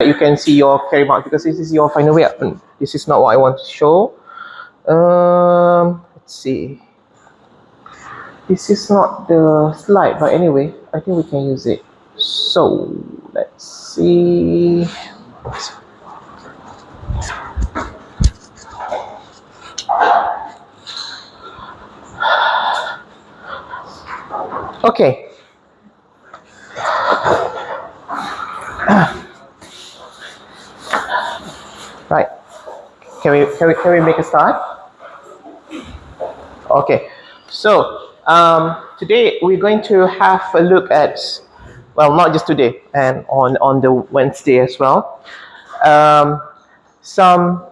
You can see your carry mark because this is your final weight. This is not what I want to show. Let's see. This is not the slide, but anyway, I think we can use it. So let's see. Okay. Right. Can we make a start? Okay. So today we're going to have a look at, well, not just today, and on the Wednesday as well, some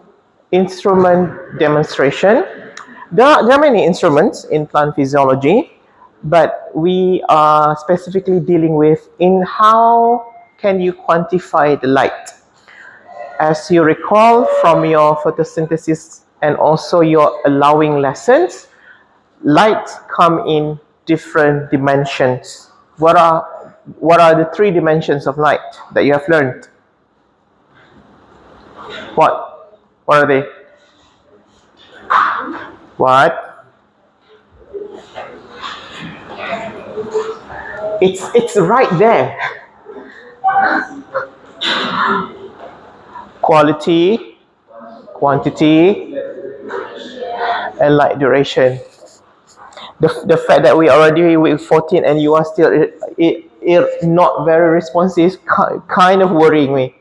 instrument demonstration. There are many instruments in plant physiology, but we are specifically dealing with in how can you quantify the light. As you recall from your photosynthesis and also your allowing lessons, light come in different dimensions. What are the three dimensions of light that you have learned? What are they? What? It's right there. Quality, quantity, and light duration. The fact that we already with 14 and you are still not very responsive kind of worrying me.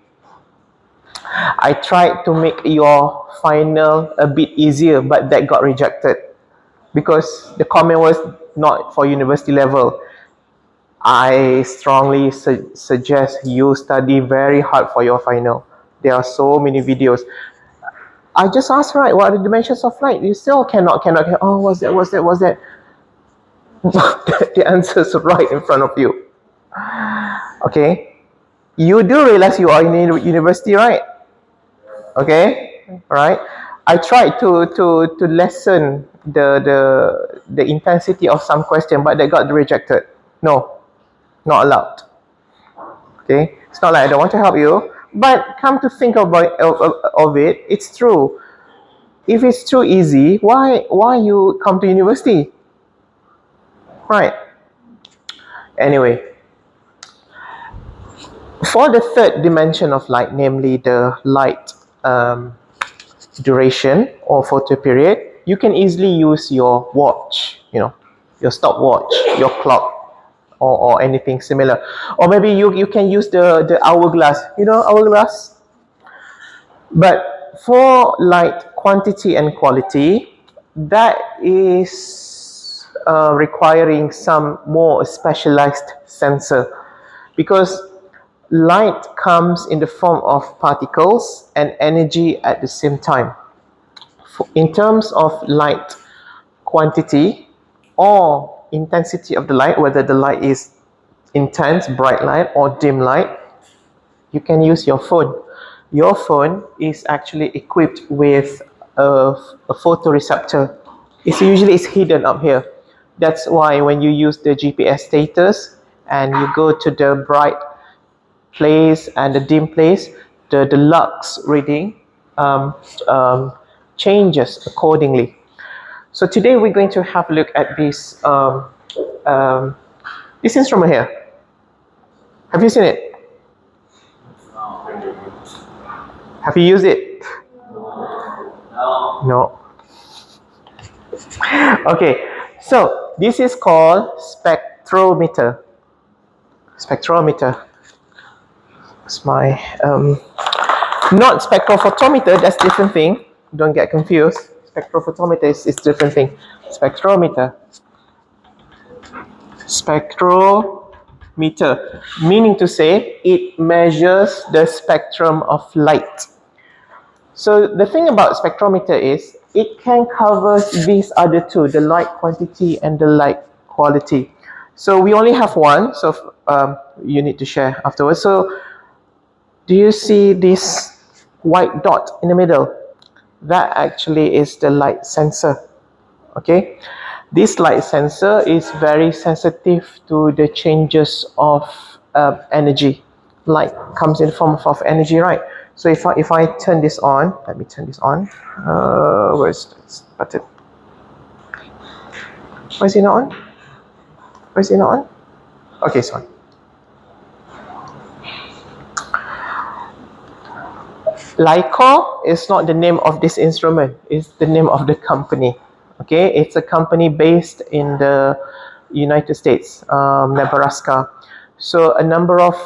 I tried to make your final a bit easier, but that got rejected because the comment was not for university level. I strongly suggest you study very hard for your final. There are so many videos. I just asked, right, what are the dimensions of light? You still cannot. Oh, what's that? The answer's right in front of you. Okay? You do realize you are in university, right? Okay? Right? I tried to lessen the intensity of some question, but they got rejected. No, not allowed. Okay? It's not like I don't want to help you, but come to think of it, it's true. If it's too easy, why you come to university? Right. Anyway, for the third dimension of light, namely the light duration or photo period, you can easily use your watch, your stopwatch, your clock, or anything similar. Or maybe you can use the hourglass, hourglass. But for light quantity and quality, that is requiring some more specialized sensor, because light comes in the form of particles and energy at the same time. In terms of light quantity or intensity of the light, whether the light is intense, bright light, or dim light, you can use your phone. Your phone is actually equipped with a photoreceptor. It's usually hidden up here. That's why when you use the GPS status and you go to the bright place and the dim place, the lux reading changes accordingly. So today we're going to have a look at this instrument here. Have you seen it? Have you used it? No. Okay, so this is called spectrometer. Spectrometer. It's my not spectrophotometer. That's different thing. Don't get confused. Spectrophotometer is different thing. Spectrometer. Spectrometer, meaning to say it measures the spectrum of light. So the thing about spectrometer is it can cover these other two, the light quantity and the light quality. So we only have one, so you need to share afterwards. So do you see this white dot in the middle? That actually is the light sensor. Okay, this light sensor is very sensitive to the changes of energy. light comes in the form of energy, right? So if I turn this on, let me turn this on. Where's this button? Why is it not on? Why is it not on? Okay, it's on. Lycor is not the name of this instrument, it's the name of the company. Okay, it's a company based in the United States, Nebraska. So a number of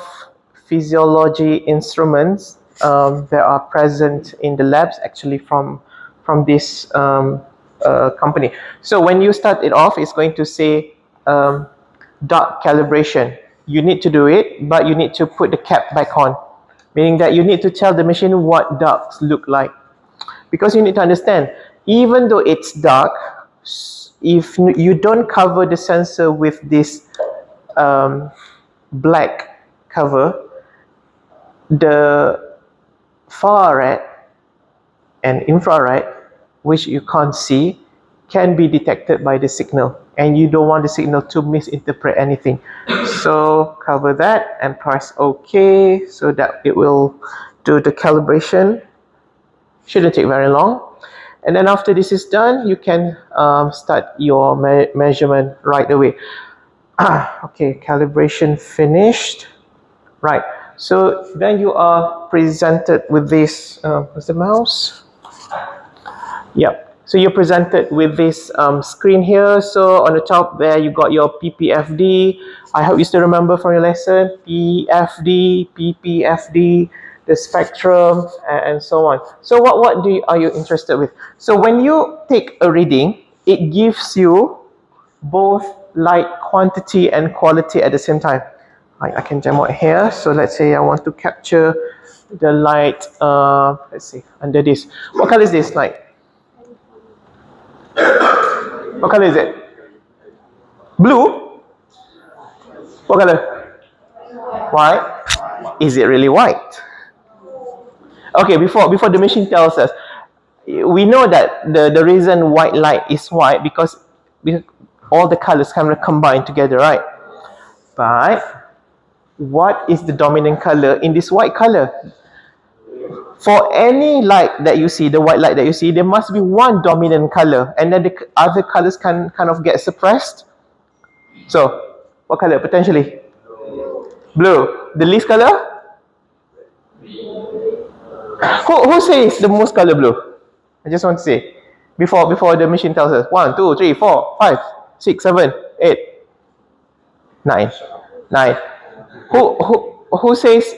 physiology instruments that are present in the labs actually from this company. So when you start it off, it's going to say dark calibration. You need to do it, but you need to put the cap back on, meaning that you need to tell the machine what darks look like. Because you need to understand, even though it's dark, if you don't cover the sensor with this black cover, the far red and infrared, which you can't see, can be detected by the signal, and you don't want the signal to misinterpret anything. So cover that and press OK so that it will do the calibration. Shouldn't take very long. And then after this is done, you can start your measurement right away. Okay, calibration finished. Right, so then you are presented with this, what's the mouse? Yep. So you're presented with this screen here. So on the top there, you got your PPFD. I hope you still remember from your lesson, PFD, PPFD, the spectrum, and so on. So what are you interested with? So when you take a reading, it gives you both light quantity and quality at the same time. I can jump out here. So let's say I want to capture the light, let's see, under this. What color is this light? What color is it? Blue? What color? White? Is it really white? Okay, before the machine tells us, we know that the reason white light is white because all the colors kind of combine together, right? But what is the dominant color in this white color? For any light that you see, the white light that you see, there must be one dominant color, and then the other colors can kind of get suppressed. So, what color potentially? Blue. The least color? Who says the most color blue? I just want to say before the machine tells us 1, 2, 3, 4, 5, 6, 7, 8, 9, 9. Who says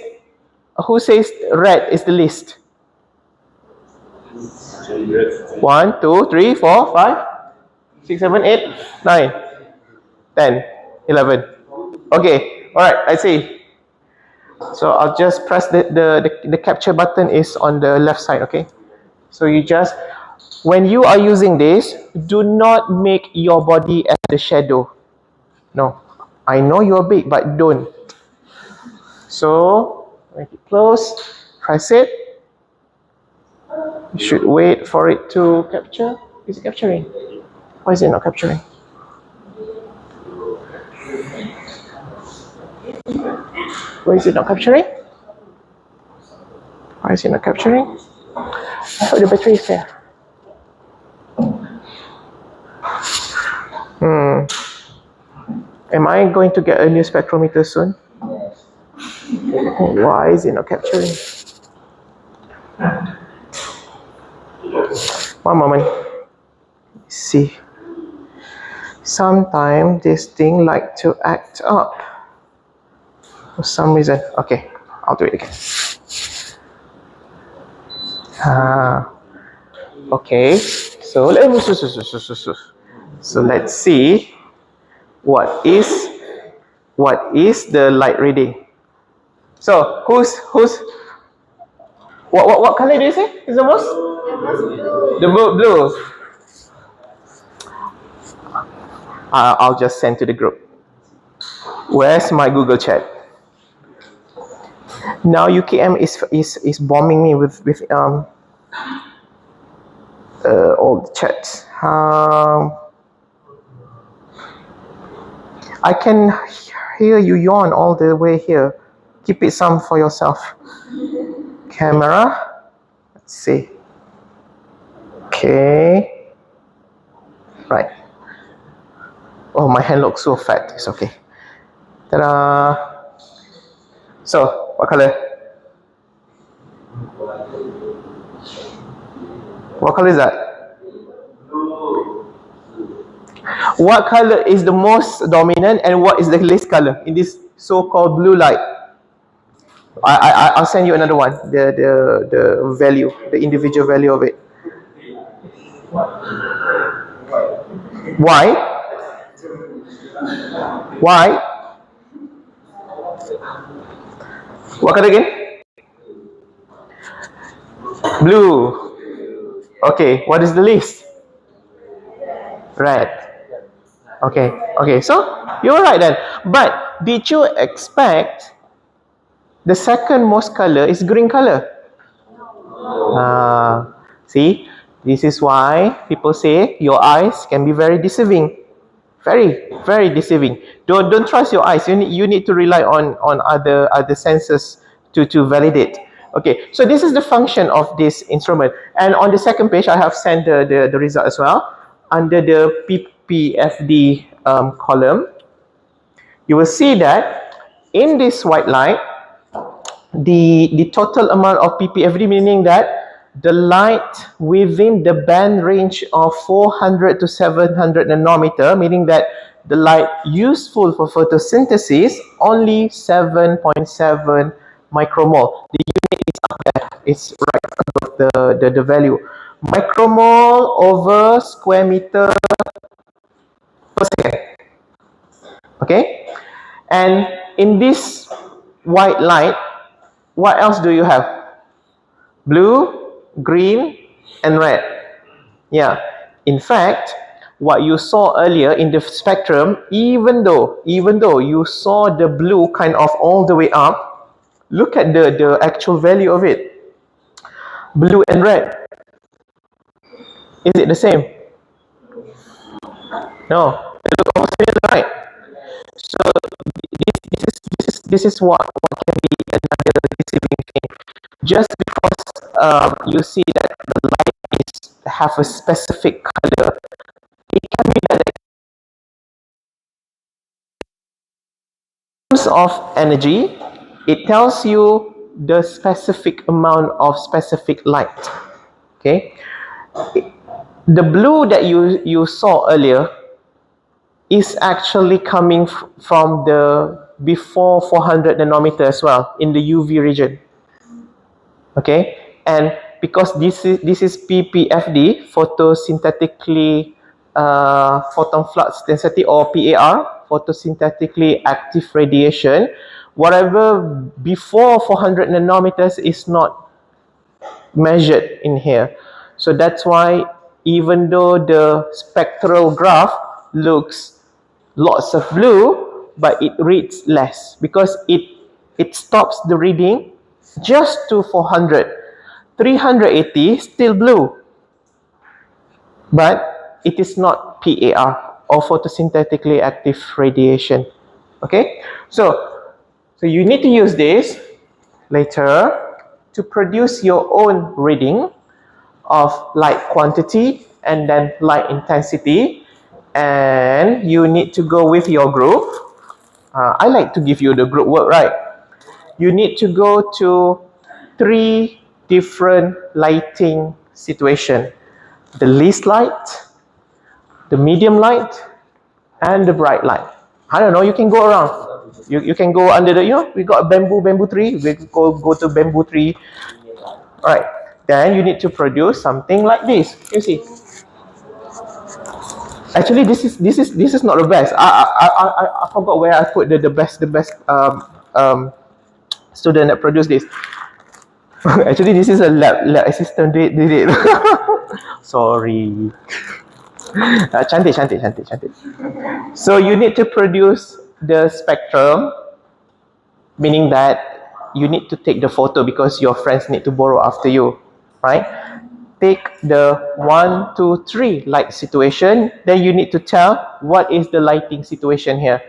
red is the least? 1, 2, 3, 4, 5, 6, 7, 8, 9, 10, 11. Okay, all right, I see. So I'll just press the capture button is on the left side, okay? So you just, when you are using this, do not make your body as the shadow. No, I know you're big, but don't. So make it close, press it. You should wait for it to capture. Is it capturing? Why is it not capturing? Why is it not capturing? Why is it not capturing? I hope the battery is there. Am I going to get a new spectrometer soon? Why is it not capturing? One moment. Let's see. Sometimes this thing like to act up for some reason. Okay, I'll do it again. Okay, so let's see what is the light reading. So what color do you say is the most? The blue. I'll just send to the group. Where's my Google chat? Now UKM is bombing me with all the chats. I can hear you yawn all the way here. Keep it some for yourself. Camera. Let's see. Okay. Right. Oh, my hand looks so fat. It's okay. Ta-da. So, what color? What color is that? What color is the most dominant and what is the least color in this so-called blue light? I'll send you another one. The value, the individual value of it. Why? Why? What color again? Blue. Okay. What is the least? Red. Okay. Okay. So you're right then. But did you expect the second most color is green color? See, this is why people say your eyes can be very deceiving. Very, very deceiving. Don't trust your eyes. You need to rely on other senses to validate. Okay, so this is the function of this instrument. And on the second page, I have sent the result as well. Under the PPFD column, you will see that in this white light, the total amount of PPFD, meaning that the light within the band range of 400 to 700 nanometer, meaning that the light useful for photosynthesis, only 7.7 micromole. The unit is up there. It's right above the value. Micromole over square meter per second. Okay? And in this white light, what else do you have? Blue, green, and red. Yeah. In fact, what you saw earlier in the spectrum, even though you saw the blue kind of all the way up, look at the actual value of it. Blue and red. Is it the same? No. They look almost similar, right? So this is what can be another deceiving thing. Just because you see that the light have a specific color, it can be that in terms of energy, it tells you the specific amount of specific light. Okay, the blue that you saw earlier is actually coming from the before 400 nanometer as well in the UV region. Okay, and because this is PPFD, photosynthetically photon flux density, or PAR, photosynthetically active radiation, whatever before 400 nanometers is not measured in here. So that's why even though the spectral graph looks lots of blue, but it reads less because it stops the reading just to 400. 380 still blue, but it is not PAR, or photosynthetically active radiation. Okay, so you need to use this later to produce your own reading of light quantity and then light intensity, and you need to go with your group. I like to give you the group work, right? You need to go to 3 different lighting situation: the least light, the medium light, and the bright light. I don't know, you can go around. You can go under the, we got a bamboo tree. We go to bamboo tree. Alright, then you need to produce something like this. You see. Actually, this is not the best. I forgot where I put the best student that produced this. Actually, this is a lab assistant did it. Sorry. Cantik. So you need to produce the spectrum, meaning that you need to take the photo because your friends need to borrow after you, right? Take the 1, 2, 3 light situation, then you need to tell what is the lighting situation here.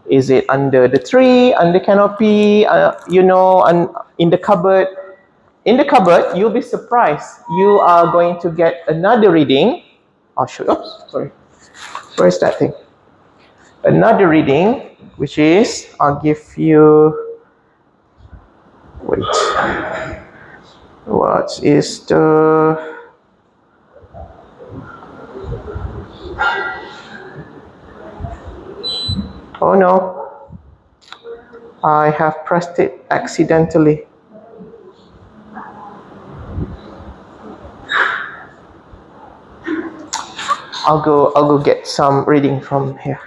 Is it under the tree, under canopy, and in the cupboard? In the cupboard, you'll be surprised. You are going to get another reading. I'll show you. Oops, sorry. Where is that thing? Another reading, which is, I'll give you, wait. What is the... Oh no, I have pressed it accidentally. I'll go get some reading from here.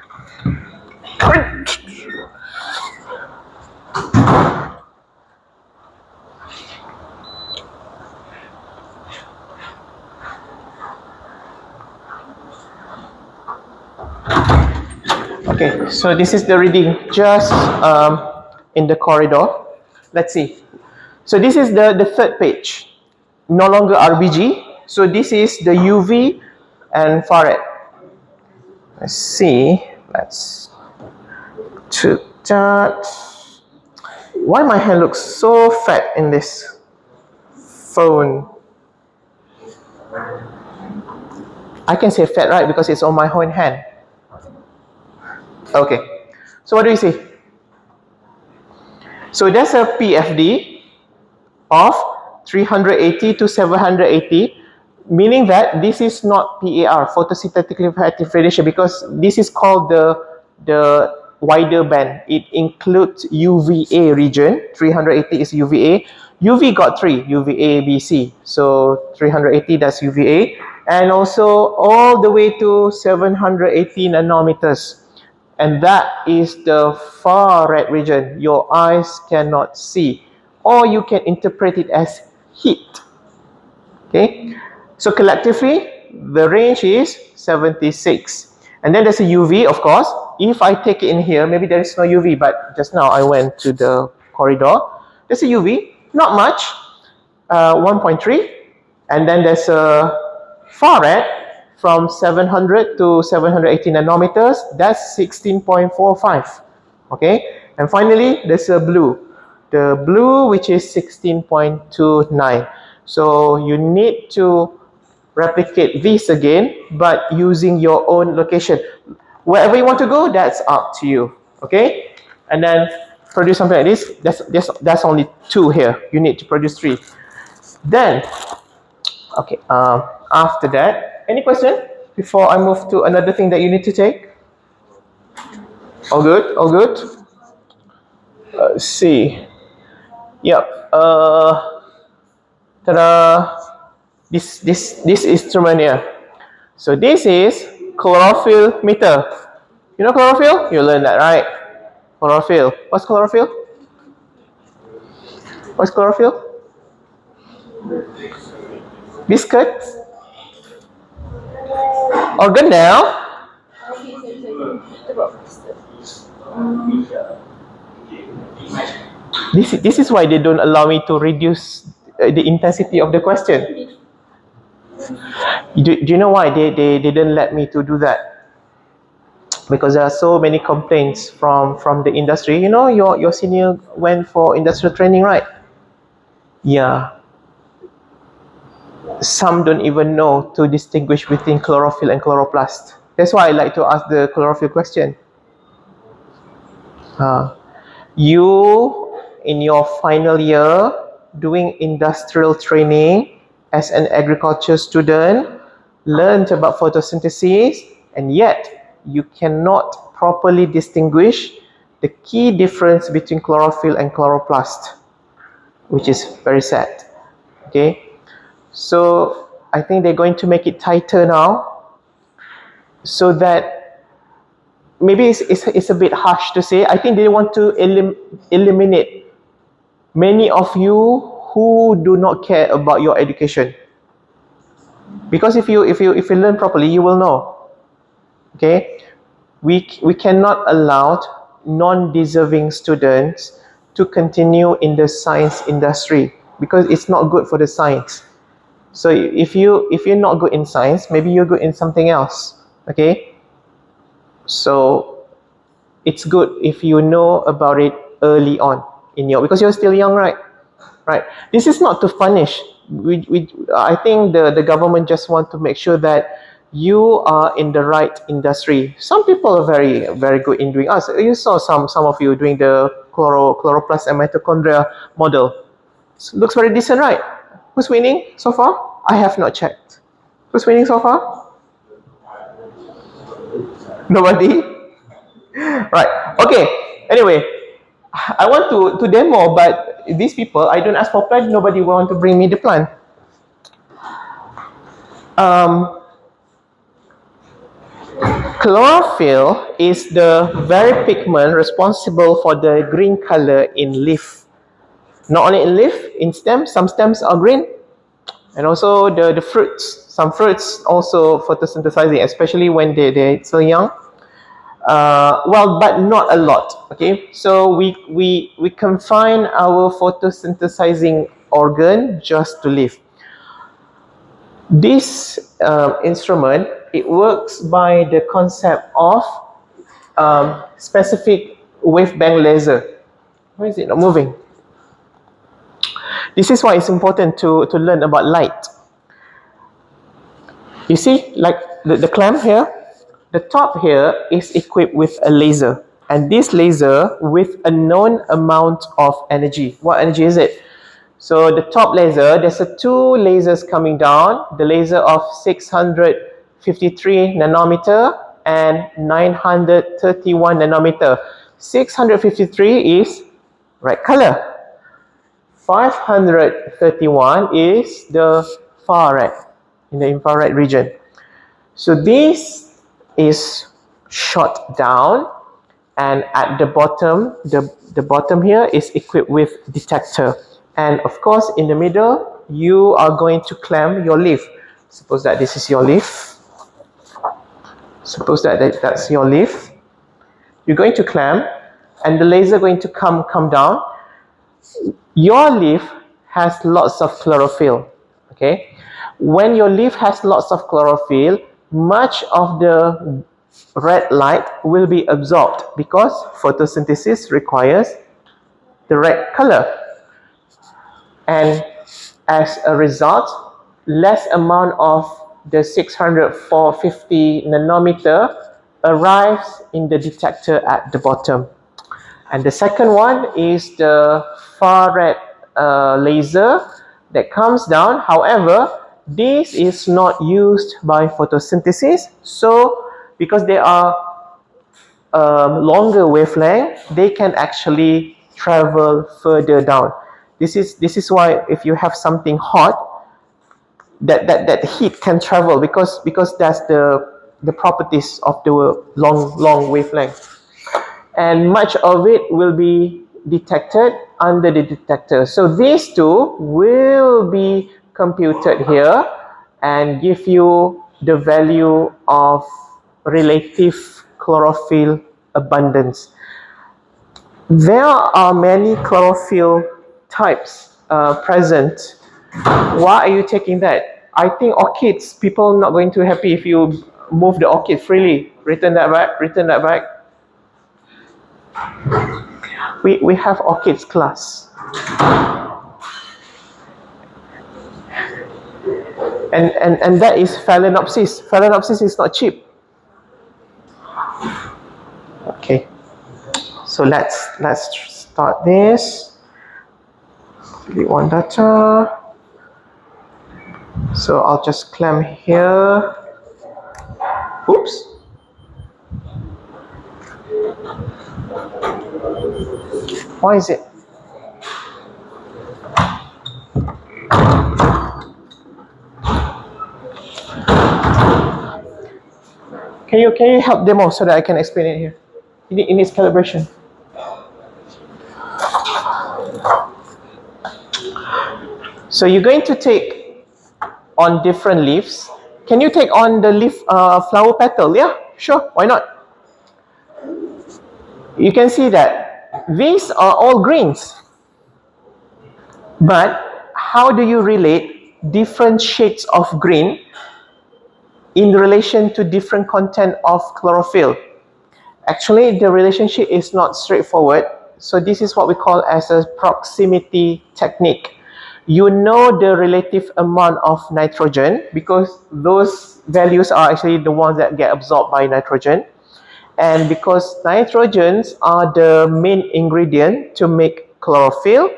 Okay, so this is the reading just in the corridor. Let's see. So this is the third page. No longer RBG. So this is the UV and far red. Let's see. Let's to that. Why my hand looks so fat in this phone? I can say fat, right? Because it's on my own hand. Okay. So what do you see? So there's a PFD of 380 to 780, meaning that this is not PAR, photosynthetically active radiation, because this is called the wider band. It includes UVA region. 380 is UVA. UV got 3, UVA, B, C. So 380, that's UVA. And also all the way to 780 nanometers. And that is the far red region. Your eyes cannot see. Or you can interpret it as heat. Okay? So collectively, the range is 76. And then there's a UV, of course. If I take it in here, maybe there is no UV, but just now I went to the corridor. There's a UV, not much, 1.3. And then there's a far red from 700 to 780 nanometers. That's 16.45. Okay? And finally, there's a blue. The blue, which is 16.29. So you need to replicate this again, but using your own location. Wherever you want to go, that's up to you. Okay? And then produce something like this. That's only 2 here. You need to produce 3. Then, okay, after that, any question before I move to another thing that you need to take? All good? All good? Let's see. Yep. Ta-da! This instrument here. So this is chlorophyll meter. You know chlorophyll? You learned that, right? Chlorophyll. What's chlorophyll? What's chlorophyll? Biscuit? Organelle? This is why they don't allow me to reduce the intensity of the question. Do you know why they didn't let me to do that? Because there are so many complaints from the industry. You know, your senior went for industrial training, right? Yeah. Some don't even know to distinguish between chlorophyll and chloroplast. That's why I like to ask the chlorophyll question. You, in your final year, doing industrial training as an agriculture student, learned about photosynthesis, and yet you cannot properly distinguish the key difference between chlorophyll and chloroplast, which is very sad. Okay, so I think they're going to make it tighter now, so that maybe it's a bit harsh to say. I think they want to eliminate many of you who do not care about your education, because if you learn properly, you will know. Okay, we cannot allow non-deserving students to continue in the science industry, because it's not good for the science. So if you're not good in science, maybe you're good in something else. Okay, so it's good if you know about it early on because you're still young, right? Right. This is not to punish. I think the government just want to make sure that you are in the right industry. Some people are very, very good in doing us. You saw some of you doing the chloroplast and mitochondria model. Looks very decent, right? Who's winning so far? I have not checked. Who's winning so far? Nobody? Right. Okay. Anyway, I want to demo, but these people, I don't ask for plan, nobody want to bring me the plan. Chlorophyll is the very pigment responsible for the green color in leaf. Not only in leaf, in stems, some stems are green. And also the fruits, some fruits also photosynthesizing, especially when they're so young. But not a lot. Okay, so we confine our photosynthesizing organ just to leaf. This instrument, it works by the concept of specific wave-band laser. Why is it not moving? This is why it's important to learn about light. You see, like the clamp here, the top here is equipped with a laser. And this laser with a known amount of energy. What energy is it? So the top laser, there's two lasers coming down. The laser of 653 nanometer and 931 nanometer. 653 is red color. 531 is the far red, in the infrared region. So this is shot down, and at the bottom, the bottom here is equipped with detector. And of course, in the middle, you are going to clamp your leaf. Suppose that this is your leaf. Suppose that that's your leaf. You're going to clamp, and the laser going to come down. Your leaf has lots of chlorophyll. Okay, when your leaf has lots of chlorophyll, much of the red light will be absorbed because photosynthesis requires the red color. And as a result, less amount of the 650 nanometer arrives in the detector at the bottom. And the second one is the far red laser that comes down. However, this is not used by photosynthesis. So, because they are longer wavelength, they can actually travel further down. This is why if you have something hot, that heat can travel because that's the properties of the long wavelength. And much of it will be detected under the detector. So these two will be computed here and give you the value of relative chlorophyll abundance. There are many chlorophyll types present. Why are you taking that? I think orchids, people not going to be happy if you move the orchid freely. Return that back, return that back. We have orchids class. And that is Phalaenopsis. Phalaenopsis is not cheap. Okay. So let's start this. Delete one data. So I'll just clamp here. Oops. Why is it? Can you help demo so that I can explain it here? It needs calibration. So you're going to take on different leaves. Can you take on the leaf flower petal? Yeah, sure. Why not? You can see that these are all greens. But how do you relate different shades of green in relation to different content of chlorophyll? Actually, the relationship is not straightforward. So this is what we call as a proximity technique. You know the relative amount of nitrogen because those values are actually the ones that get absorbed by nitrogen. And because nitrogens are the main ingredient to make chlorophyll,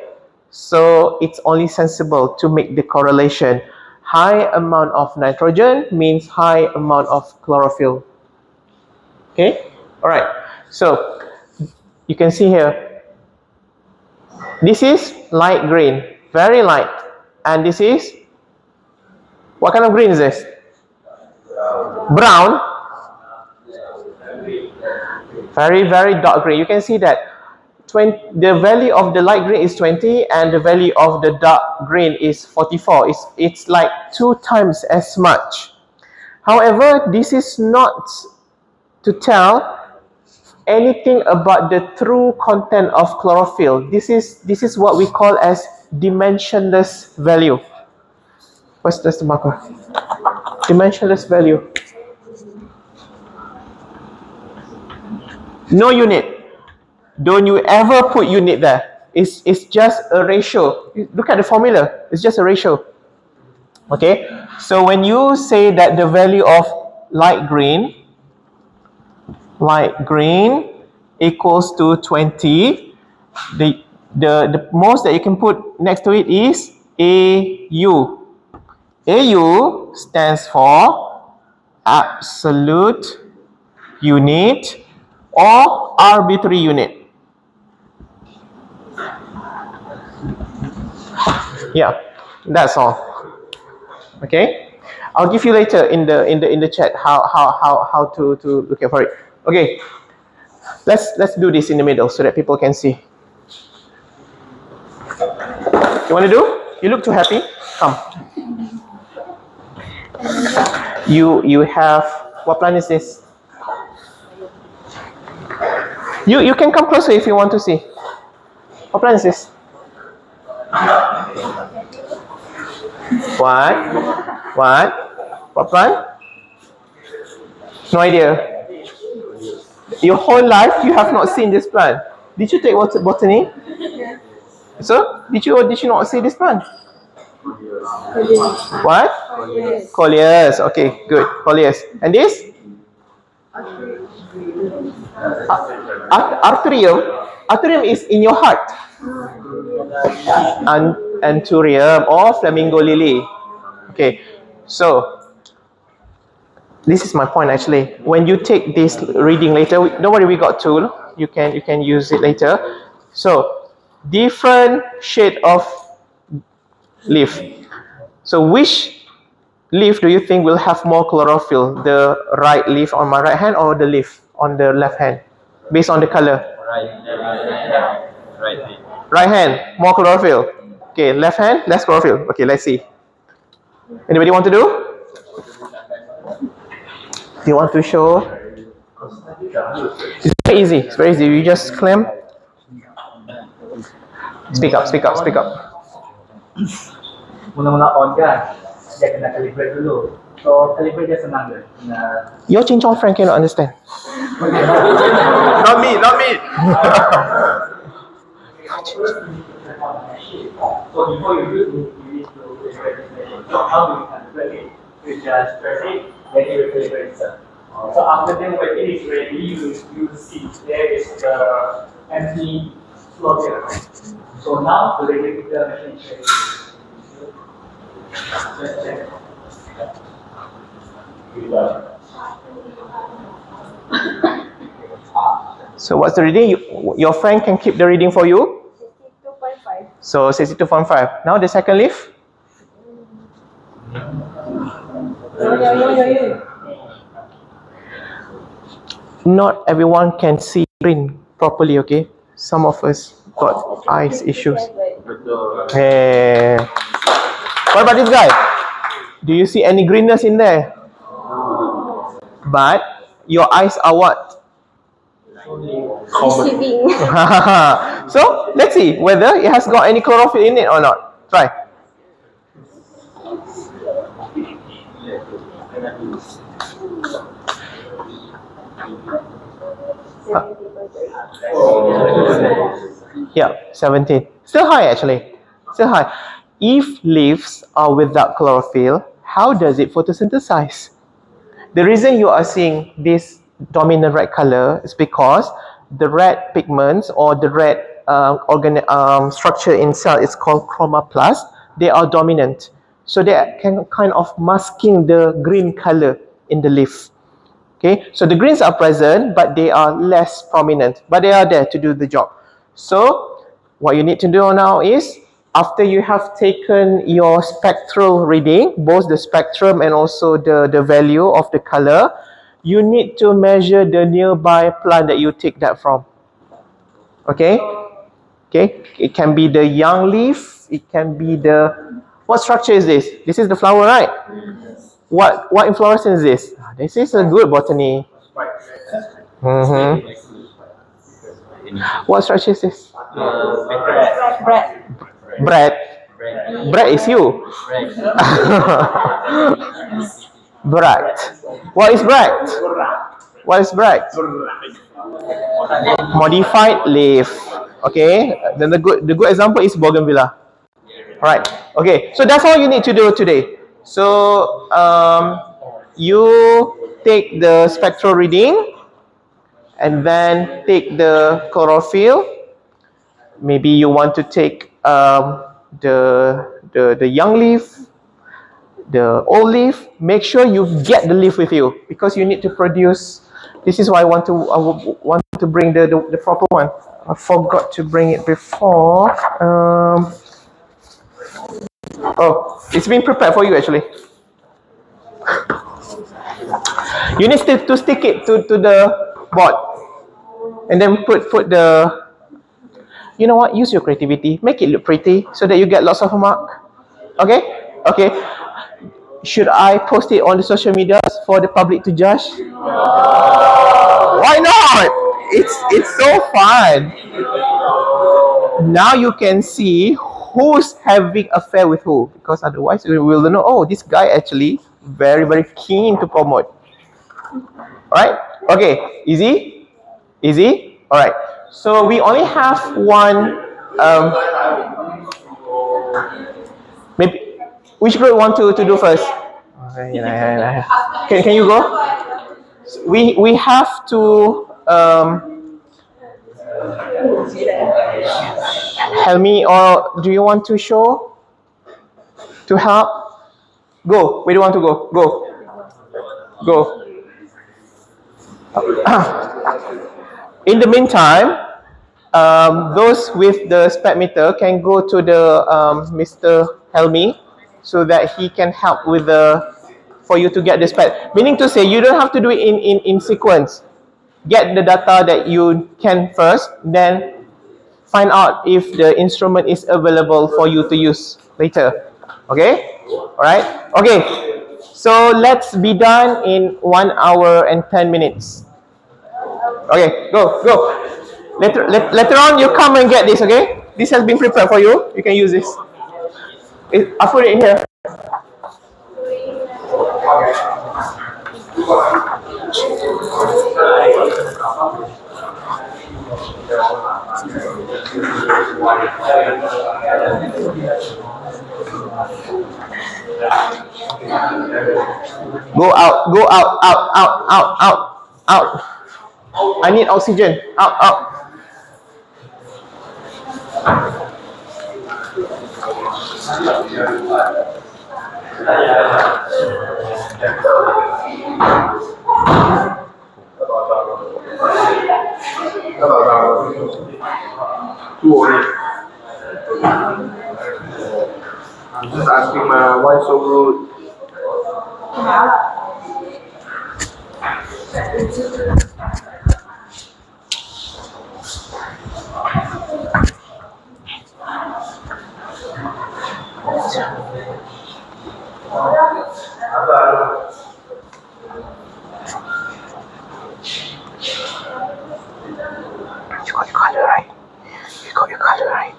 so it's only sensible to make the correlation. High amount of nitrogen means high amount of chlorophyll. Okay, all right. So you can see here, this is light green, very light, and this is, what kind of green is this? Brown. Very, very dark green. You can see that the value of the light green is 20 and the value of the dark green is 44. It's like 2 times as much. However, this is not to tell anything about the true content of chlorophyll. This is what we call as dimensionless value. What's the marker? Dimensionless value. No unit. Don't you ever put unit there. It's just a ratio. Look at the formula. It's just a ratio. Okay. So when you say that the value of light green equals to 20, the most that you can put next to it is AU. AU stands for absolute unit or arbitrary unit. Yeah, that's all. Okay, I'll give you later in the chat how to look for it. Okay, let's do this in the middle so that people can see. You want to do? You look too happy. Come. You have, what plant is this? You can come closer if you want to see. What plant is this? What plant? No idea. Your whole life you have not seen this plant. Did you take botany? So did you not see this plant? What? Coleus. Okay, good. Coleus. And this? Arthurium. Arthurium is in your heart. Anthurium or flamingo lily. Okay, so this is my point actually. When you take this reading later, don't worry, we got tool. You can use it later. So different shade of leaf. So which leaf do you think will have more chlorophyll? The right leaf on my right hand or the leaf on the left hand? Based on the color. Right hand, more chlorophyll. Okay, left hand, less chlorophyll. Okay, let's see. Anybody want to do? Do you want to show? It's very easy. It's very easy. You just clamp. Speak up. Mula-mula on kan, dia kena calibrate dulu. So calibrate dia senang je. Your Chin-Chong friend cannot understand. Not me. So before you need to calibrate this machine. So how do you calibrate it? You just press it, then you will calibrate itself. So after then when it is ready, you see there is the empty slot here. So now the regular machine is ready. Just check. So what's the reading? Your friend can keep the reading for you? 62.5. So 62.5. Now the second leaf? Not everyone can see green properly, okay? Some of us got eyes issues. Hey. What about this guy? Do you see any greenness in there? But your eyes are what? Receiving. So let's see whether it has got any chlorophyll in it or not. Try. Yeah, 17. Still high actually. Still high. If leaves are without chlorophyll, how does it photosynthesize? The reason you are seeing this dominant red color is because the red pigments or the red structure in cell is called chromoplast. They are dominant, so they can kind of masking the green color in the leaf. Okay, so the greens are present, but they are less prominent, but they are there to do the job. So what you need to do now is, after you have taken your spectral reading, both the spectrum and also the value of the color, you need to measure the nearby plant that you take that from. Okay? Okay, it can be the young leaf, it can be the, what structure is this? This is the flower, right? What inflorescence is this? This is a good botany. Mm-hmm. What structure is this? Bread. Bread is you. Bread. What is bread? What is bread? Modified leaf. Okay. Then the good example is bougainvillea. Right. Okay. So that's all you need to do today. So you take the spectral reading and then take the chlorophyll. Maybe you want to take the young leaf, the old leaf. Make sure you get the leaf with you because you need to produce. This is why I want to bring the proper one. I forgot to bring it before. Oh, it's been prepared for you actually. You need to stick it to the board and then put the. You know what? Use your creativity. Make it look pretty so that you get lots of mark. Okay? Okay. Should I post it on the social media for the public to judge? Why not? It's so fun. Now you can see who's having affair with who, because otherwise we will know. Oh, this guy actually very keen to promote. Alright? Okay. Easy? Easy? Alright. So we only have one. Maybe which group want to do first? Can you go? We have to help me, or do you want to show to help? Go. Where do you want to go? Go. Go. In the meantime, those with the spec meter can go to the Mr. Helmi so that he can help with the for you to get the spec. Meaning to say, you don't have to do it in sequence. Get the data that you can first, then find out if the instrument is available for you to use later. Okay? Alright? Okay. So let's be done in 1 hour and 10 minutes. Okay, go. Later on, you come and get this, okay? This has been prepared for you. You can use this. I put it here. Go out. I need oxygen. Out. I'm just asking why so rude. You got your color right.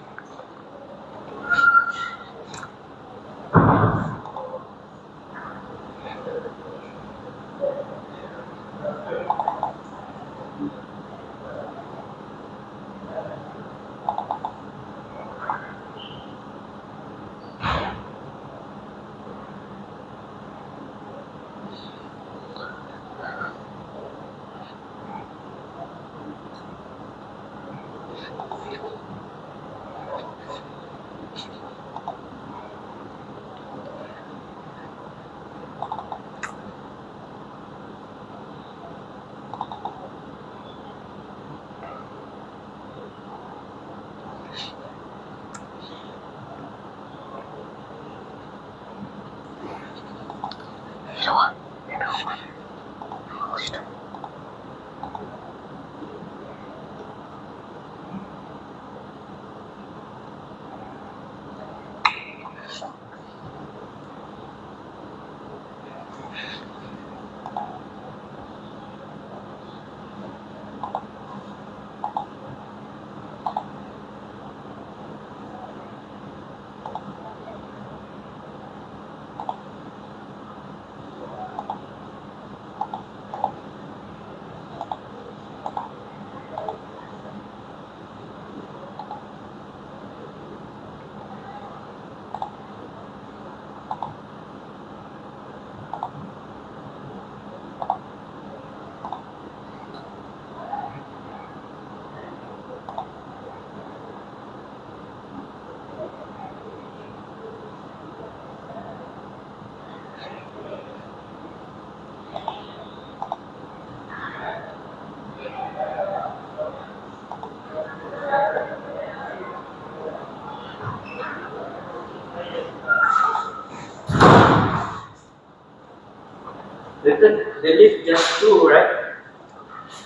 The lift just two, right?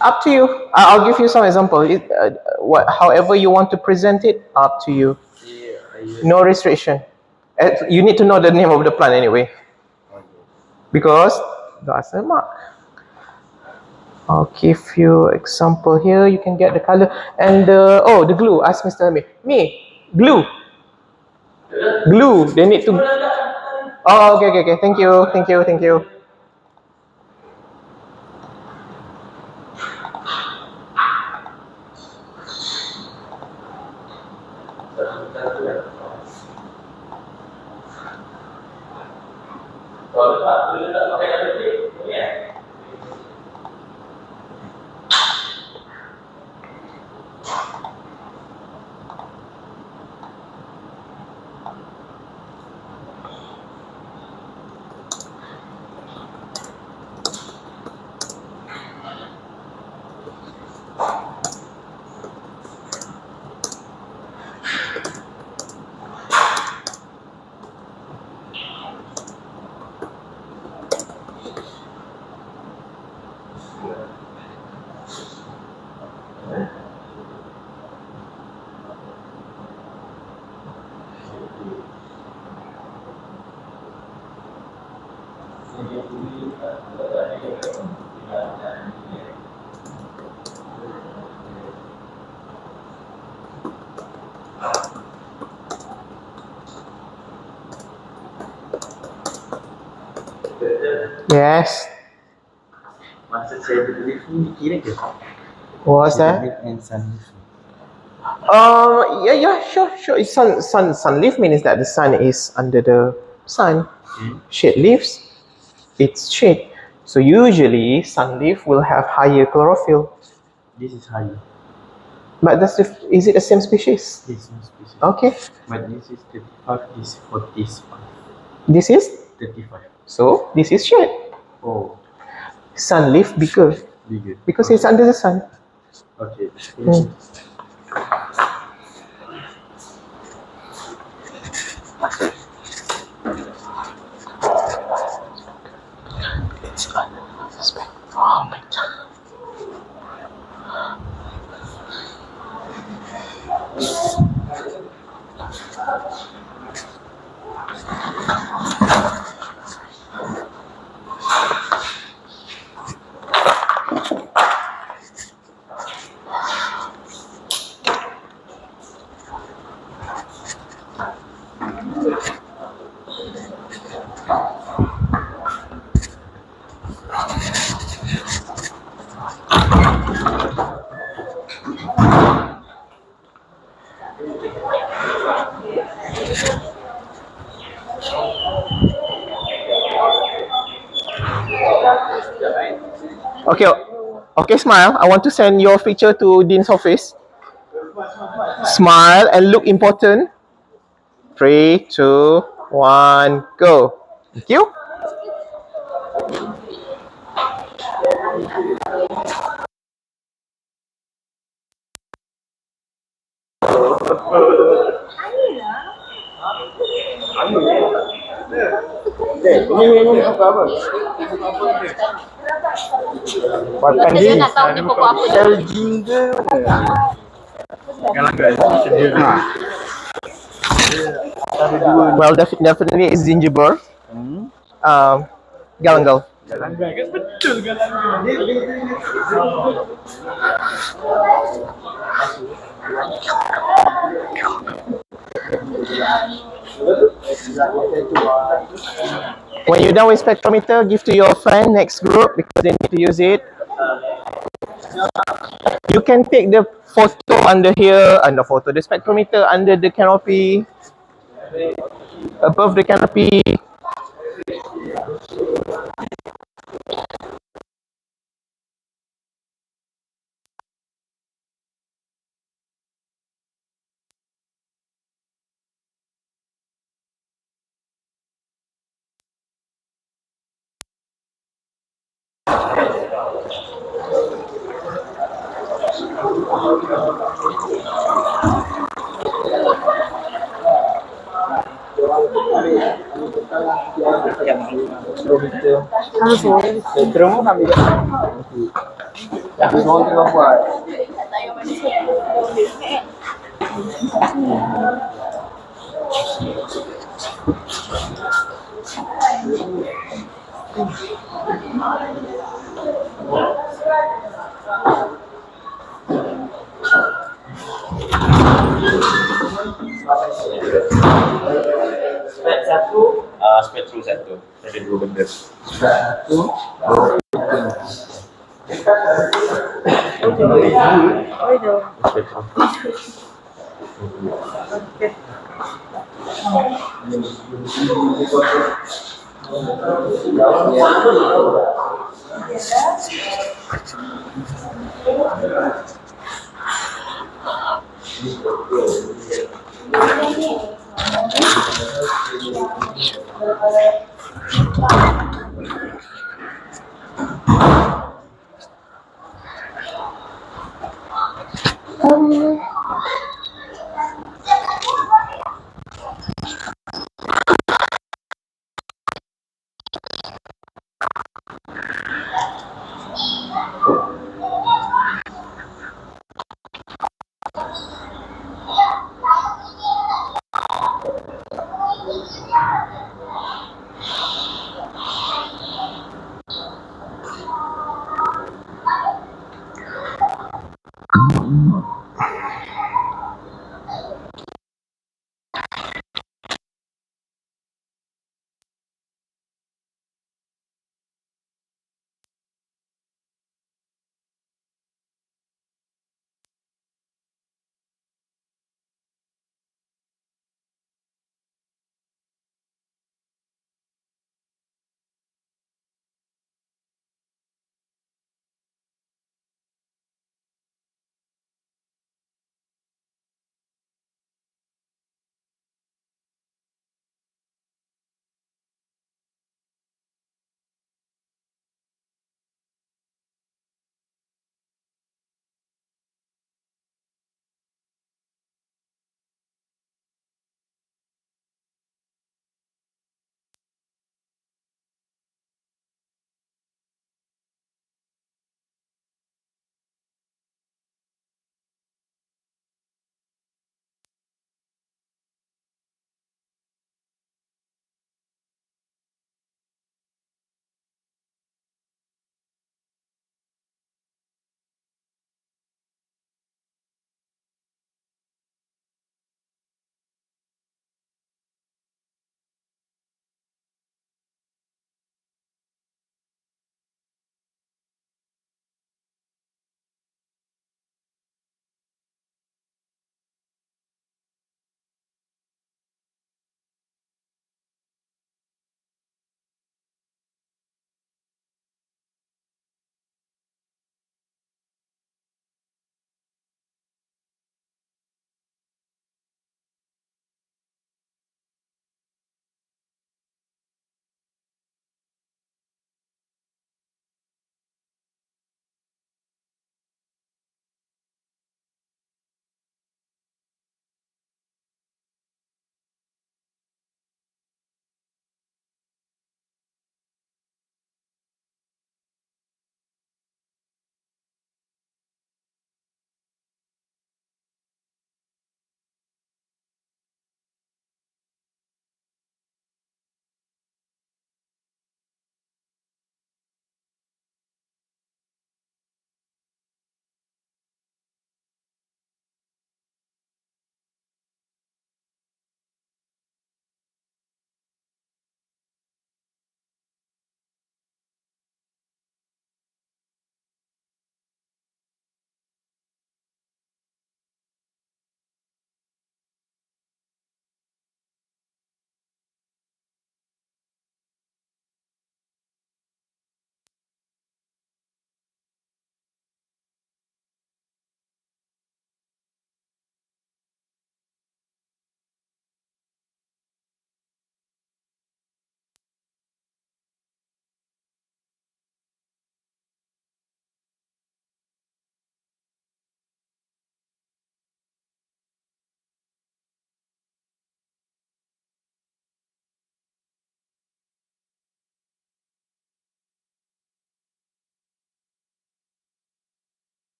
Up to you. I'll give you some example. However you want to present it, up to you. No restriction. You need to know the name of the plant anyway. Because that's a mark. I'll give you example here. You can get the color and the glue. Ask Mr. Glue. Glue. They need to. Oh, okay. Thank you. Yes. Maksud saya lift ni kira ke? What's that? Lift and sun lift. Yeah, sure. Sun leaf means that the sun is under the sun. Shade leaves, it's shade. So usually sun leaf will have higher chlorophyll. This is higher. But is it the same species? This is species. Okay. But this is 35, this is 45. This is 35. so this is shade. Oh, Sun leaf bigger bigger. because it's under the sun. Okay. Oh my god. Okay, smile. I want to send your picture to Dean's office. Smile and look important. 3, 2, 1, go. Thank you. Ini apa? Makan Kita ni. nak tahu ni pokok apa je. Sel jingga. Well, definitely it's gingerbread. Galangal. Galanggai kan betul galanggai. When you're done with spectrometer, give to your friend next group because they need to use it. You can take the photo under here, the spectrometer under the canopy, above the canopy. Terus ambil. Tapi orang tengah buat. Spek satu, spektrum satu. Ada dua benda. Spektrum.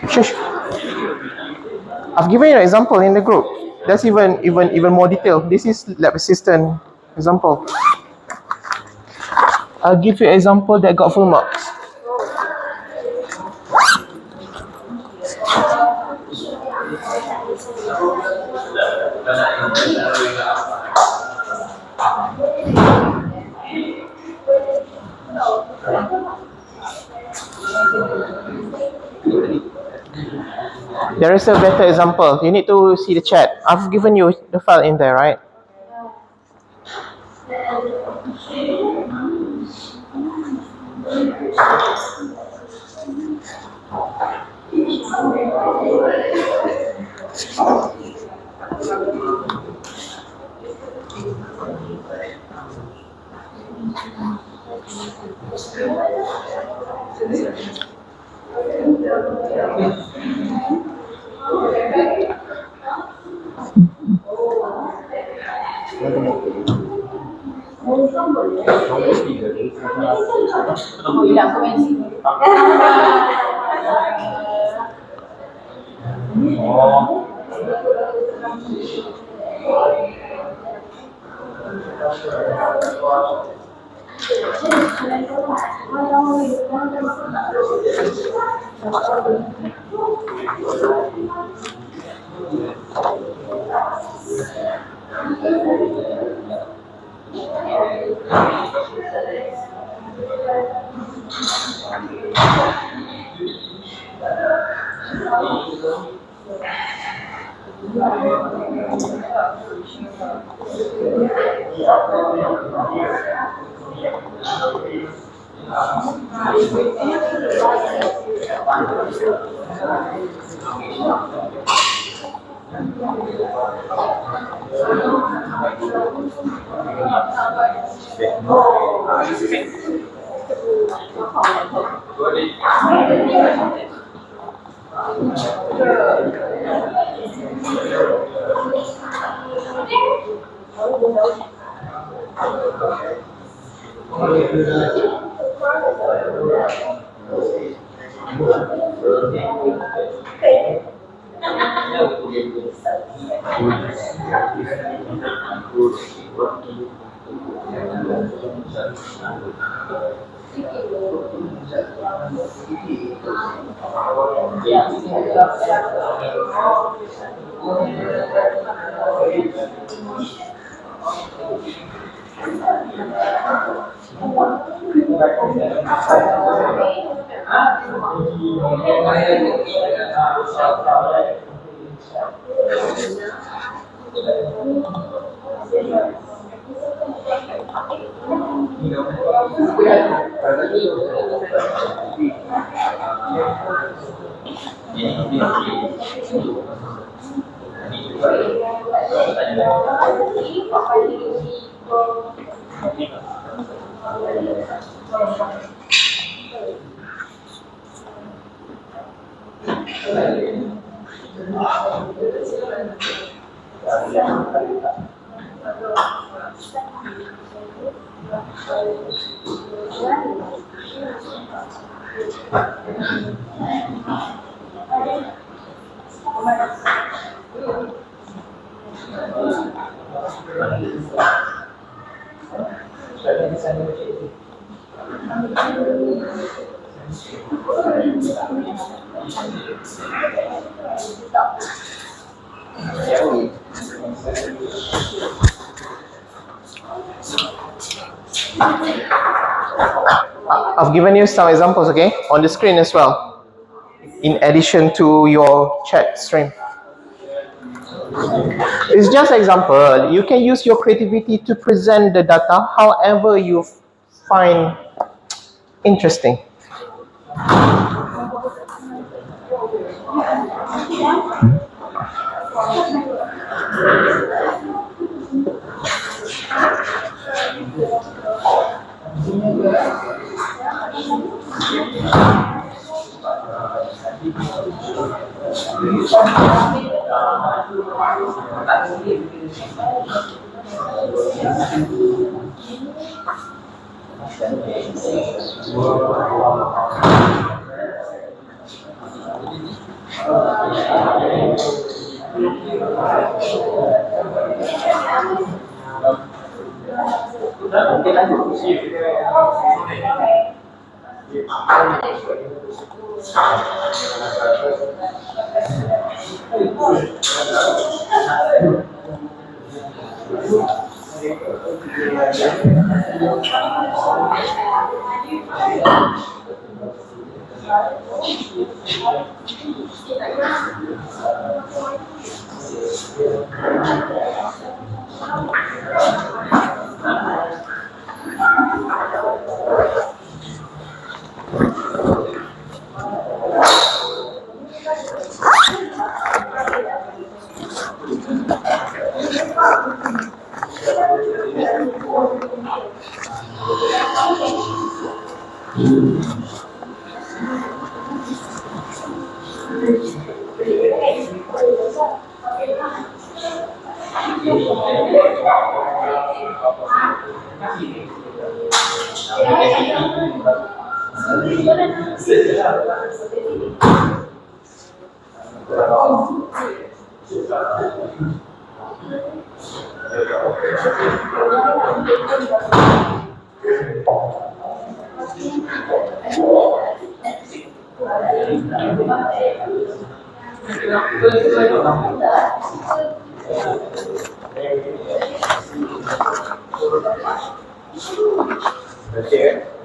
Shush. I've given you an example in the group. That's even more detailed. This is lab assistant example. I'll give you an example that got full marks. There is a better example. You need to see the chat. I've given you the file in there, right? I've given you some examples, okay, on the screen as well, in addition to your chat stream. It's just an example. You can use your creativity to present the data however you find interesting.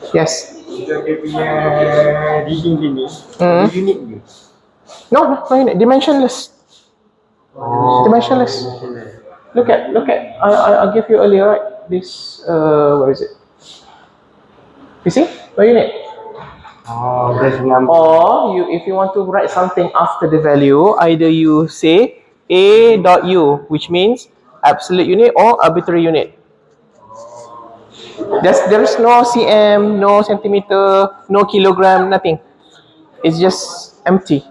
Yes. Untuk dia punya reading gini, unit ke? No, dimensionless. Dimensionless. Look at. I give you earlier, right? This. Where is it? You see? What unit? There's number. Or if you want to write something after the value, either you say a dot u, which means absolute unit or arbitrary unit. There's no cm, no centimeter, no kilogram, nothing. It's just empty.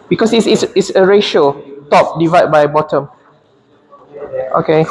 Because it's a ratio, top divide by bottom. Okay.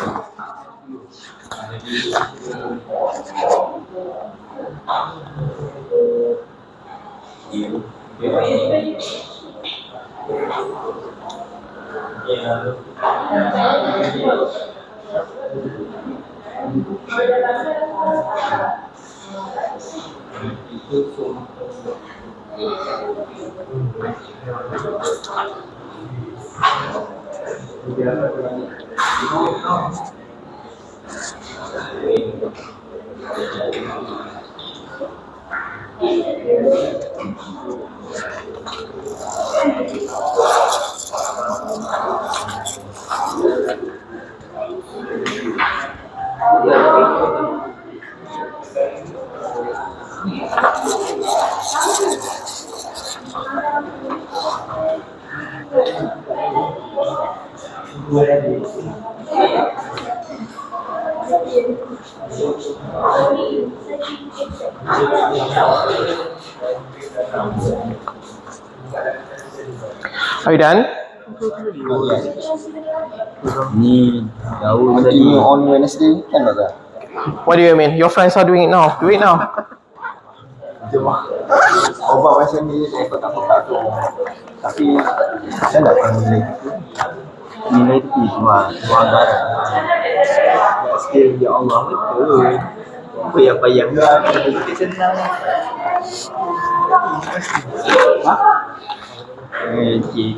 Are you done? Ni jauh tadi on Wednesday kan tak? What do you mean? Your friends are doing it now. Do it now. Obat macam ni saya tak tu. Tapi saya tak tahu nilai tu cuma anggaran. Skill ya Allah betul. Payah-payah kita senang. Okey.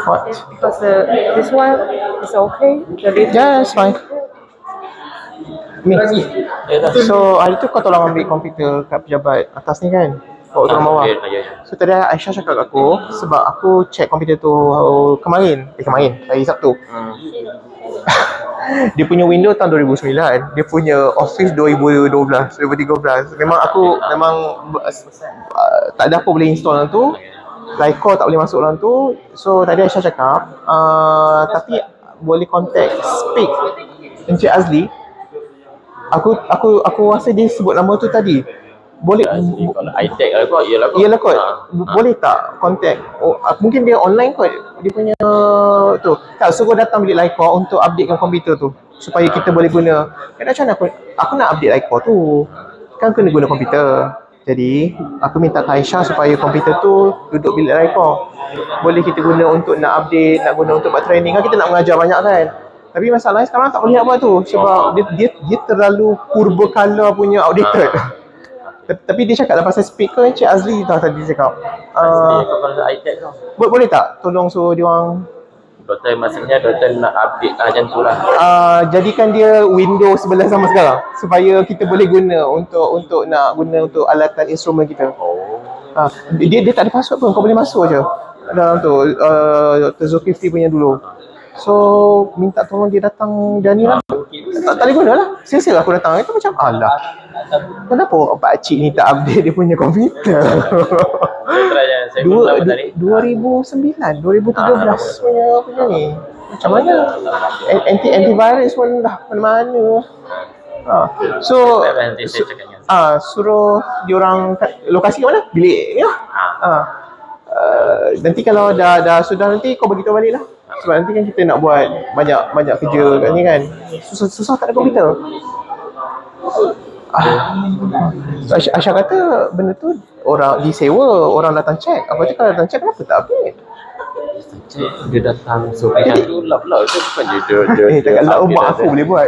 What? Because this one is okay. The little Yeah, it's fine. Ni. So hari tu kau tolong ambil komputer kat pejabat atas ni kan? Bawa turun bawah. So tadi Aisyah cakap kat aku, sebab aku check komputer tu kemarin, hari Sabtu. Dia punya Windows tahun 2009, dia punya Office 2012, 2013. Memang aku tak ada apa boleh install dalam tu. Lycor tak boleh masuk dalam tu. So tadi Aisyah cakap, tapi boleh contact Speak Encik Azli. Aku rasa dia sebut nama tu tadi. Boleh Kalau iTech lah kot, Iyalah kot. Boleh tak contact? Mungkin dia online kot. Dia punya tu. Tak, suruh datang bilik Lycor untuk updatekan komputer tu supaya kita boleh guna. Macam mana aku nak update Lycor tu? Kan kena guna komputer. Jadi aku minta ke Aisyah supaya komputer tu duduk bilik Lycor. Boleh kita guna untuk nak update, nak guna untuk buat training kan, kita nak mengajar banyak kan. Tapi masalahnya sekarang tak boleh nak buat tu sebab dia terlalu purbakala punya outdated. Tapi dia cakap pasal speaker Encik Azli tadi cakap. Kalau iTech tu. Boleh tak tolong suruh dia orang Maksudnya doktor nak update macam tu lah. jadikan dia Windows sebelah sama sekarang supaya kita boleh guna untuk nak guna untuk alatan instrumen kita. Dia tak ada password pun, kau boleh masuk je dalam tu. Dr. Zulkifli punya dulu. So minta tolong dia datang dan ni lah. Tak boleh guna lah. Sia-sia aku datang. Itu macam alah, kenapa pakcik ni tak update dia punya komputer? 2009, 2013 punya ni. Macam mana? Antivirus pun dah mana-mana. So suruh diorang lokasi kat mana? Bilik ya. Nanti kalau dah sudah, nanti kau bagi tahu balik lah. Sebab nanti kan kita nak buat banyak kerja kat ni kan. Susah tak ada komputer. Aisyah kata benda tu orang disewa, orang datang check. Apa tu kalau datang check kenapa tak update? Dia datang macam tu lah pula. Itu bukan dia takkan lah mak aku boleh buat.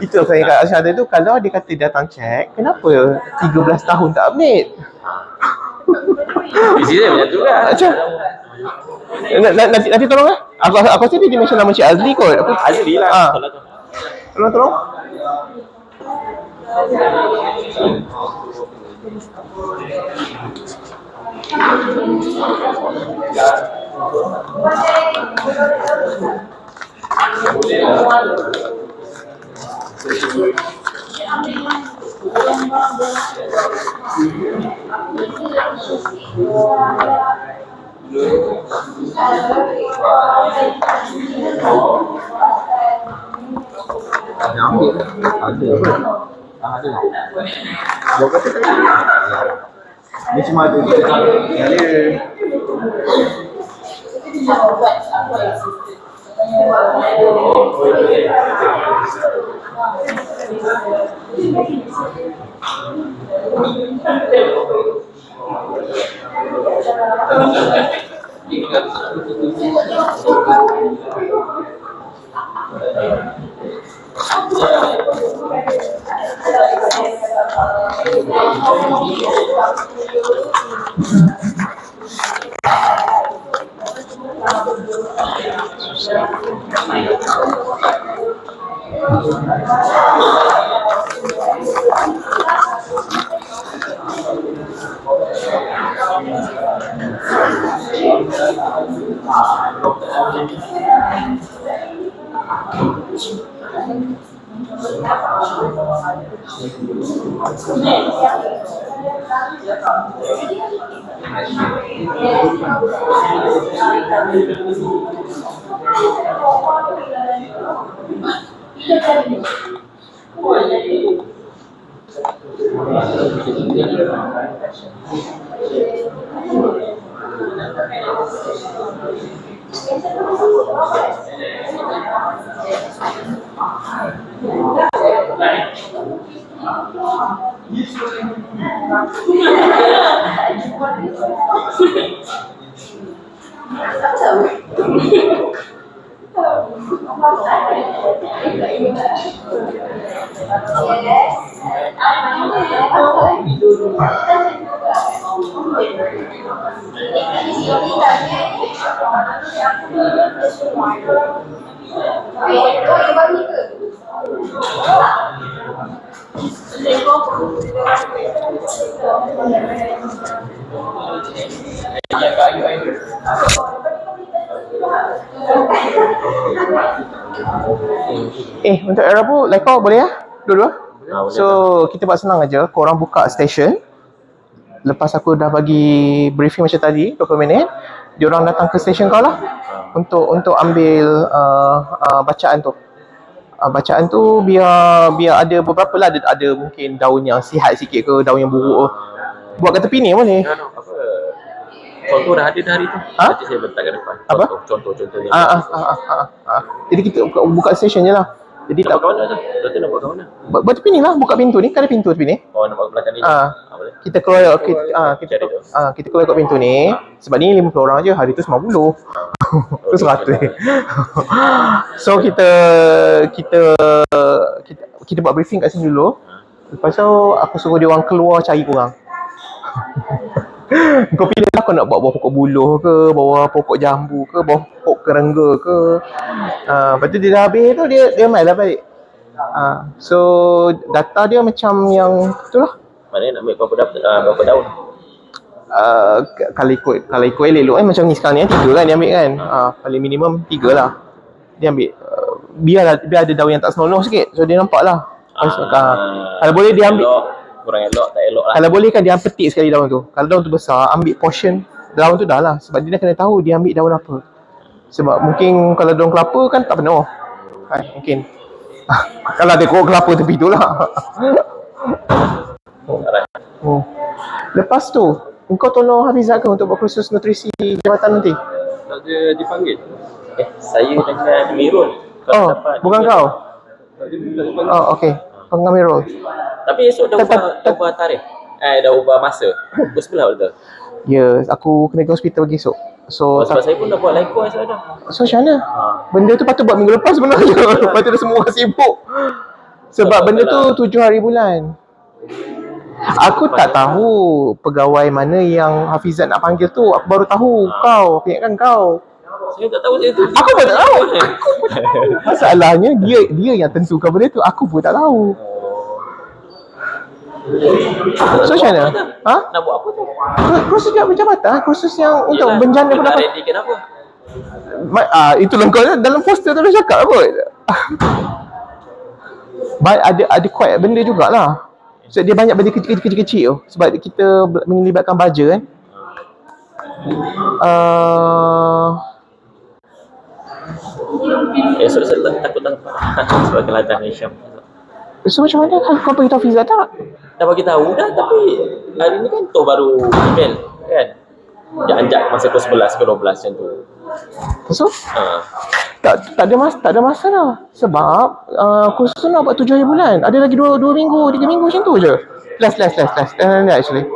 Itu saya kat Aisyah tu, kalau dia kata datang check, kenapa 13 tahun tak update? Isi dia macam tu kan. Macam nanti tolong lah. Aku rasa dia mention nama Cik Azli kot. Azli lah. Tolong. Ada. Dia kata tadi. Ni cuma ada. Untuk Arabu, lekor boleh ya? Dua-dua? boleh. So, kita buat senang aja. Korang buka station. Lepas aku dah bagi briefing macam tadi, 20 minit, diorang datang ke station kau lah untuk ambil bacaan tu. Bacaan tu biar ada beberapa lah, ada mungkin daun yang sihat sikit ke, daun yang buruk ke. Buat kat tepi ni boleh. Apa? Contoh dah ada dah hari tu. Ha? Nanti saya letak kat depan. Apa? Contohnya. Jadi kita buka station je lah. Jadi Nak buat kat mana tu? Doktor nak buat kat mana? buat tepi ni lah, buka pintu ni, kan ada pintu tepi ni. Oh, nak buat kat belakang ni. Boleh. Kita keluar kita keluar kat pintu ni. Sebab ni 50 orang je, hari tu 90. Tu 100. So kita buat briefing kat sini dulu. Lepas tu aku suruh dia orang keluar cari korang. Kau pilih lah, kau nak bawa pokok buluh ke, bawa pokok jambu ke, bawa pokok kerengga ke. Lepas tu dia dah habis tu, dia main lah balik. So data dia macam yang tu lah. Maknanya nak ambil berapa daun? Kalau ikut elok macam ni sekarang ni 3 kan dia ambil kan. Paling minimum 3 lah dia ambil. Biar ada daun yang tak senonoh sikit, so dia nampak lah. Kalau boleh dia ambil kurang elok, tak elok lah. Kalau boleh kan dia petik sekali daun tu. Kalau daun tu besar, ambil portion daun tu dah lah. Sebab dia dah kena tahu dia ambil daun apa. Sebab mungkin kalau daun kelapa kan tak penuh kan, mungkin. Kalau ada kokok kelapa tepi tu lah. Lepas tu engkau tolong Hafizah ke untuk buat kursus nutrisi jabatan nanti? Tak ada dipanggil. Saya dengan Mirul. Bukan kau? Okey. Pengamirul. Tapi esok dah ubah tarikh. Dah ubah masa. Pukul sebelah betul. Ya, aku kena pergi hospital lagi esok. So sebab saya pun dah buat laiko esok dah. So macam mana? Benda tu patut buat minggu lepas sebenarnya. Lepas tu dah semua orang sibuk. Sebab benda tu 7 hari bulan. Aku tak tahu pegawai mana yang Hafizat nak panggil tu. Aku baru tahu. Kau, aku ingatkan kau. Saya tak tahu saya tu. Aku pun tak tahu. Masalahnya dia yang tentukan benda tu. Aku pun tak tahu. So macam mana? Nak buat apa tu? Kursus jabatan, kursus yang untuk bencana pun pendapat. Ready kenapa? Itulah kau dalam poster tu dah cakap kot. Baik, ada quite benda jugalah. So dia banyak benda kecil-kecil tu. Sebab kita melibatkan baja kan. Esok saya takut sebab kelantan Hisham. So macam mana? Kau beritahu Hafizah tak? Dah bagi tahu dah, tapi hari ni kan tu baru email kan. Dia anjak masa ke 11 ke 12 macam tu. So? Tak ada masalah. Sebab kursus tu nak buat 7 hari bulan. Ada lagi 2 minggu, 3 minggu macam tu je. Last. Actually.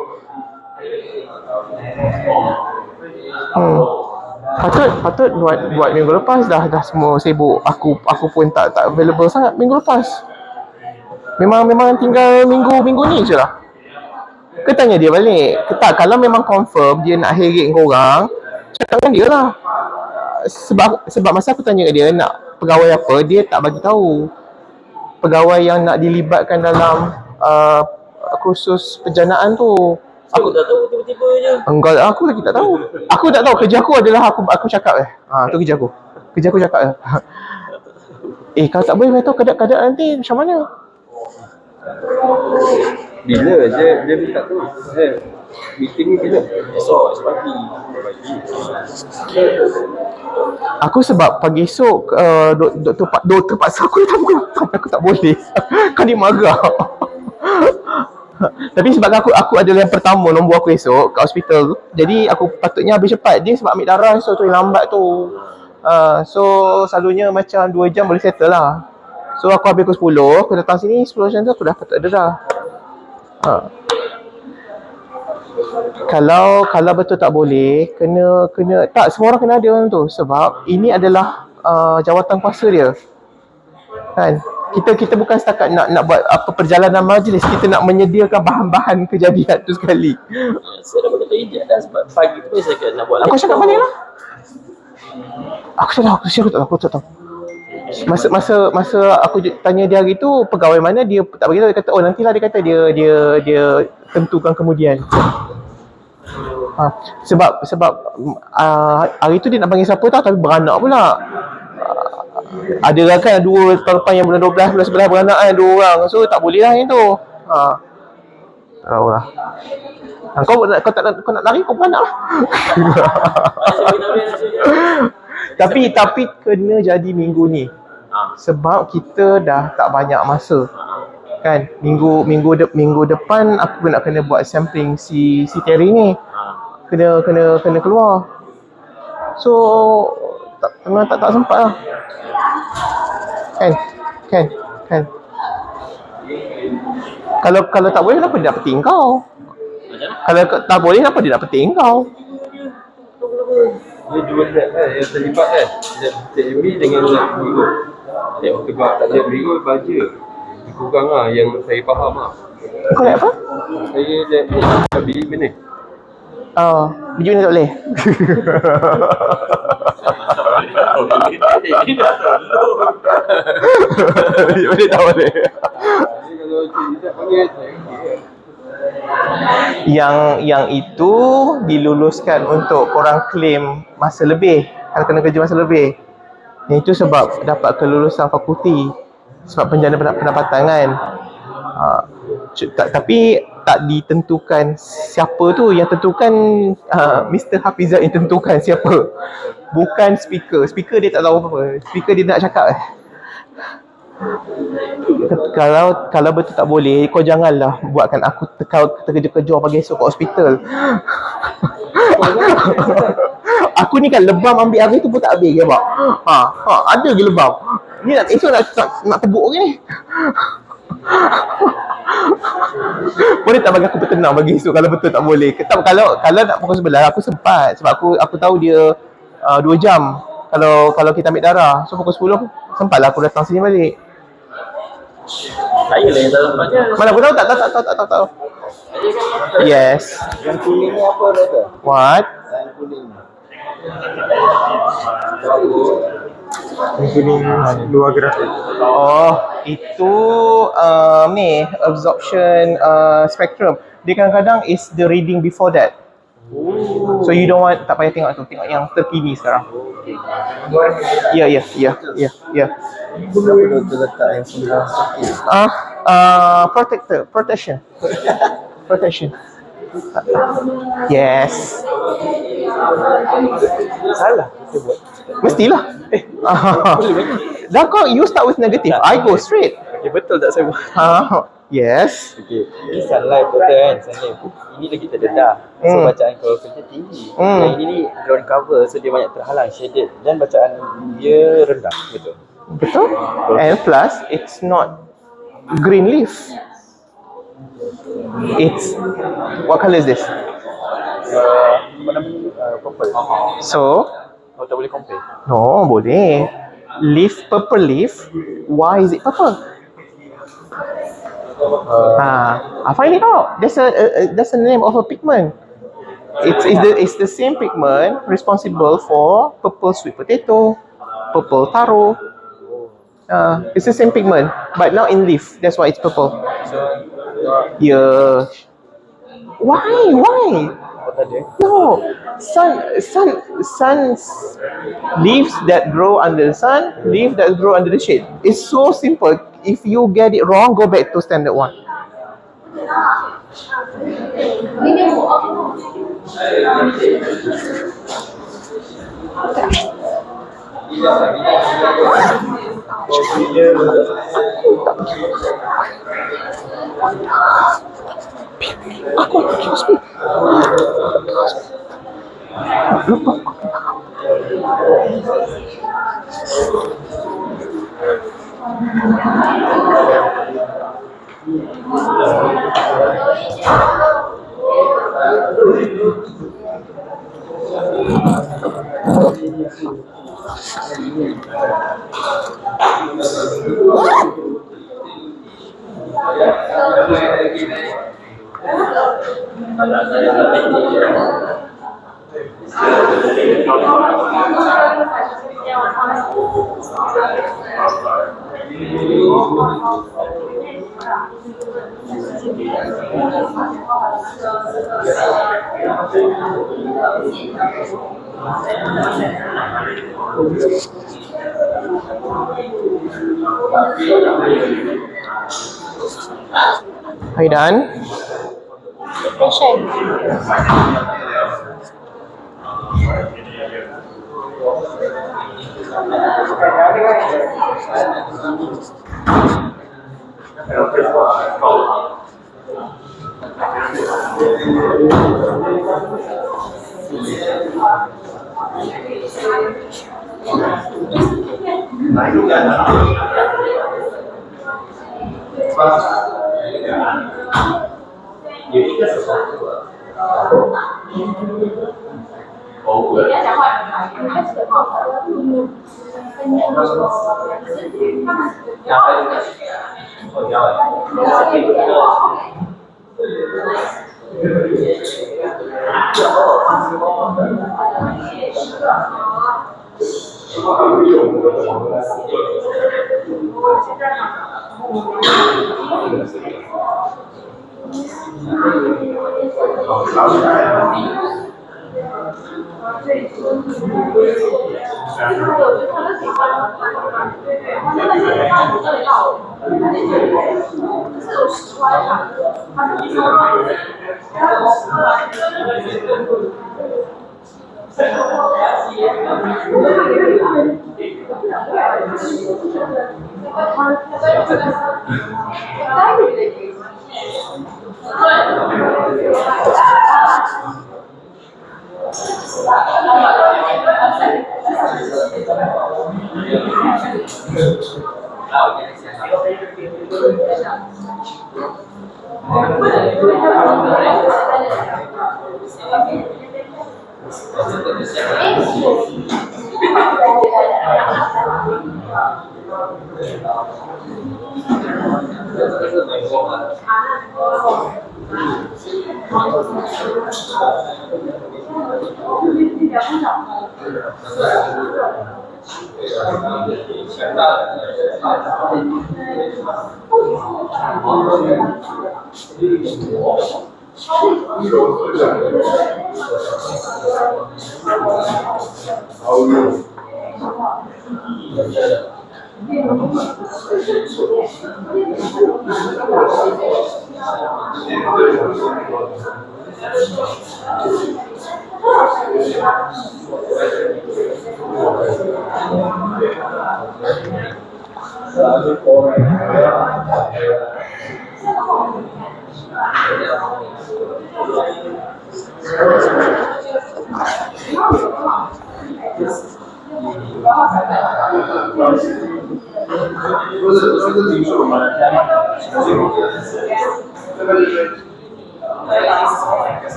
Patut buat minggu lepas dah semua sibuk. Aku pun tak available sangat minggu lepas. Memang tinggal minggu ni je lah. Ke tanya dia balik. Kalau memang confirm dia nak heret korang, cakap dengan dia lah. Sebab masa aku tanya dia nak pegawai apa, dia tak bagi tahu. Pegawai yang nak dilibatkan dalam kursus penjanaan tu. Aku tak tahu tiba-tiba je. Enggak, aku lagi tak tahu. Aku tak tahu, kerja aku adalah aku cakap tu kerja aku. Kerja aku cakap kalau tak boleh beritahu kadang-kadang nanti macam mana? Bila dia minta tu? Meeting ni bila? Esok pagi. Aku sebab pagi esok doktor paksa aku datang pukul 8. Aku tak boleh. Kan dia marah. Tapi sebab aku adalah yang pertama nombor aku esok kat hospital tu. Jadi aku patutnya habis cepat. Dia sebab ambil darah esok tu yang lambat tu. So selalunya macam 2 jam boleh settle lah. So aku habis pukul 10, aku datang sini 10 macam tu aku dah patut ada dah. Kalau betul tak boleh, kena tak, semua orang kena ada orang tu, sebab ini adalah jawatan kuasa dia. Kan? Kita bukan setakat nak buat apa perjalanan majlis, kita nak menyediakan bahan-bahan kejadian tu sekali. Saya dah kata ijat dah sebab pagi tu saya nak buat Aku cakap balik lah. Aku tak tahu. Masa aku tanya dia hari tu pegawai mana, dia tak beritahu. Dia kata nantilah, dia kata dia tentukan kemudian. Sebab hari tu dia nak panggil siapa tahu, tapi beranak pula. Ada kan 2 tahun lepas yang bulan 12, bulan 11 beranak kan 2 orang. So tak boleh lah yang tu. Tahu lah. Kau nak lari, kau beranak lah. Tapi kena jadi minggu ni. Sebab kita dah tak banyak masa. Kan? Minggu depan aku nak kena buat sampling si Terry ni. Kena keluar. So tak sempat lah. Kan. Kalau tak boleh, kenapa dia nak petik kau? Kalau tak boleh, kenapa dia nak petik kau? Dia jual that kan, yang terlibat kan. TMB dengan Bigo. Sebab tak ada Bigo baja. Lebih kurang lah yang saya faham lah. Kau nak apa? Saya nak beli benda. Biji mana tak boleh? Ini dah tolong. Biji mana tak boleh? Kalau tidak panggil saya Yang itu diluluskan untuk korang claim masa lebih. Kalau kena kerja masa lebih. Yang itu sebab dapat kelulusan fakulti. Sebab penjana pendapatan kan. Tapi tak ditentukan siapa tu. Yang tentukan Mr. Hafizah yang tentukan siapa. Bukan speaker. Speaker dia tak tahu apa-apa. Speaker dia nak cakap Kalau betul tak boleh, kau janganlah buatkan aku terkejar-kejar pagi esok kat hospital. Aku ni kan lebam ambil hari tu pun tak habis ke bak. Ada je lebam. Ni esok nak tebuk ke ni. Boleh tak bagi aku bertenang bagi esok kalau betul tak boleh? Kalau nak pukul 11 aku sempat sebab aku tahu dia 2 jam kalau kita ambil darah. So pukul 10 sempatlah aku datang sini balik. Saya lah yang tak sempatnya. Mana aku tahu tak tahu. Yes. yang kuning ni apa doktor? What? Yang kuning ni. Yang kuning luar grafik. Itu ni absorption spectrum. Dia kadang-kadang is the reading before that. So you don't want, tak payah tengok tu, tengok yang terkini sekarang. Ya. Kenapa doktor letak yang sebelah sakit? Protection. Yes. Salah kita buat. Mestilah. Dah kau, you start with negative, I go straight. Okay, betul tak saya buat? Yes. Okay, ini sunlight doktor kan, sunlight. Ini lagi tak dedah. So bacaan kalau kerja tinggi. Yang ini ni ground cover, so dia banyak terhalang, shaded. Dan bacaan dia rendah, betul. Betul. And plus, it's not green leaf. It's, what color is this? Apa namanya? Purple. So, Oh, tak boleh compare. no, boleh. Leaf, purple leaf. Why is it purple? Find it out. That's the name of a pigment. It's the same pigment responsible for purple sweet potato, purple taro. It's the same pigment, but now in leaf. That's why it's purple. Yeah. Why? No. Sun leaves that grow under the sun, leaves that grow under the shade. It's so simple. If you get it wrong, go back to standard 1. Aku speak. Lupa. Are you done? Patient.